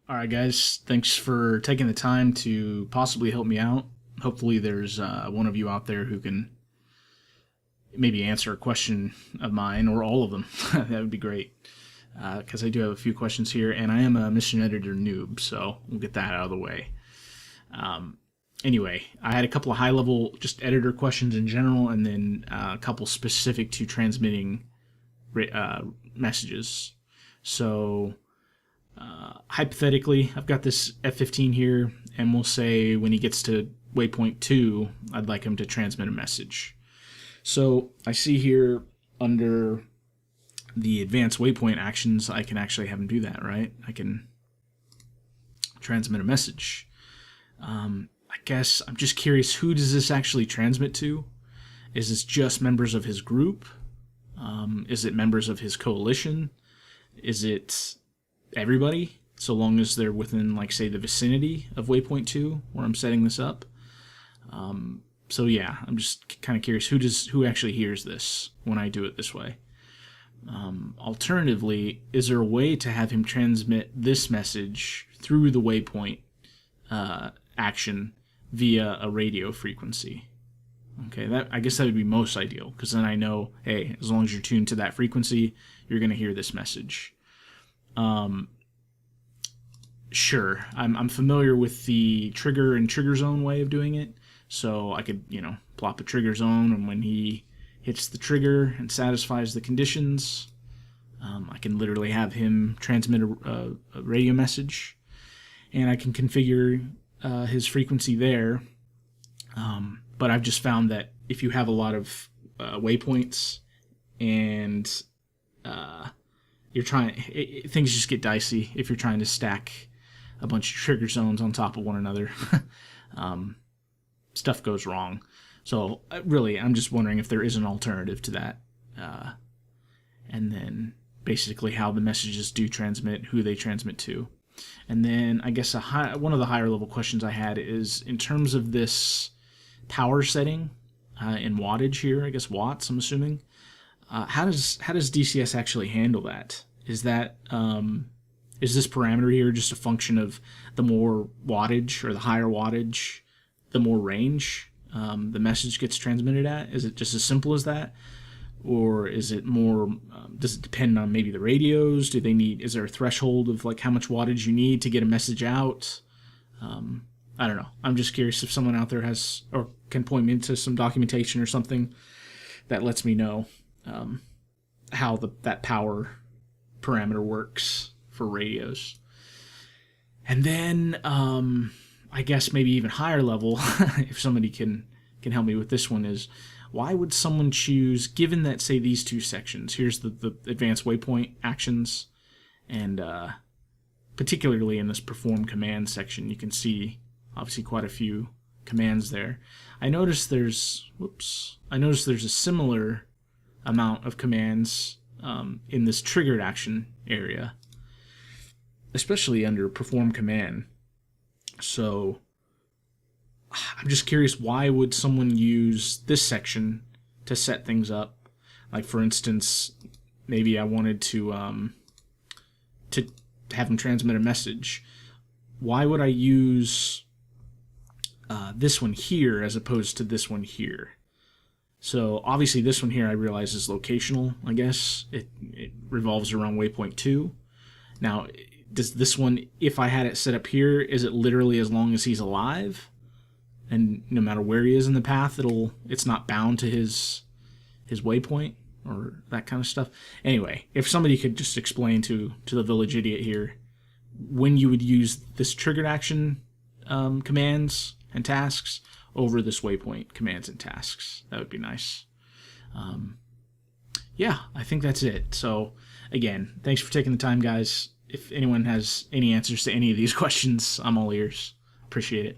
All right, guys. Thanks for taking the time to possibly help me out. Hopefully, there's one of you out there who can maybe answer a question of mine or all of them. That would be great. Because I do have a few questions here, and I am a mission editor noob, so we'll get that out of the way. Anyway, I had a couple of high-level just editor questions in general, and then a couple specific to transmitting messages. So, hypothetically, I've got this F-15 here, and we'll say when he gets to waypoint 2, I'd like him to transmit a message. So, I see here under the advanced waypoint actions, I can actually have him do that, right? I can transmit a message. I guess I'm just curious, who does this actually transmit to? Is this just members of his group? Is it members of his coalition? Is it everybody, so long as they're within, like, say, the vicinity of waypoint 2, where I'm setting this up? So yeah, I'm just kind of curious, who actually hears this when I do it this way? Alternatively, is there a way to have him transmit this message through the waypoint action via a radio frequency? Okay, I guess that would be most ideal, because then I know, hey, as long as you're tuned to that frequency, you're going to hear this message. Sure, I'm familiar with the trigger and trigger zone way of doing it, so I could, plop a trigger zone, and when he hits the trigger and satisfies the conditions, I can literally have him transmit a radio message, and I can configure his frequency there. But I've just found that if you have a lot of waypoints and things just get dicey if you're trying to stack a bunch of trigger zones on top of one another. Stuff goes wrong. So really, I'm just wondering if there is an alternative to that. And then basically how the messages do transmit, who they transmit to. And then I guess one of the higher level questions I had is, in terms of this power setting in wattage here, I guess watts, I'm assuming, how does DCS actually handle that? Is that is this parameter here just a function of the more wattage or the higher wattage, the more range the message gets transmitted at? Is it just as simple as that? Or is it more, does it depend on maybe the radios? Is there a threshold of like how much wattage you need to get a message out? I don't know. I'm just curious if someone out there has, or can point me into some documentation or something that lets me know how that power parameter works for radios. And then, I guess maybe even higher level, if somebody can help me with this one, is why would someone choose, given that, say, these two sections, here's the advanced waypoint actions, and particularly in this perform command section, you can see obviously quite a few commands there. I noticed there's a similar amount of commands in this triggered action area, especially under perform command. So I'm just curious, why would someone use this section to set things up? Like, for instance, maybe I wanted to have them transmit a message. Why would I use this one here as opposed to this one here? So obviously this one here I realize is locational, I guess. It revolves around waypoint 2. Now, does this one, if I had it set up here, is it literally as long as he's alive? And no matter where he is in the path, it's not bound to his waypoint or that kind of stuff. Anyway, if somebody could just explain to the village idiot here when you would use this triggered action commands and tasks over this waypoint commands and tasks, that would be nice. Yeah, I think that's it. So again, thanks for taking the time, guys. If anyone has any answers to any of these questions, I'm all ears. Appreciate it.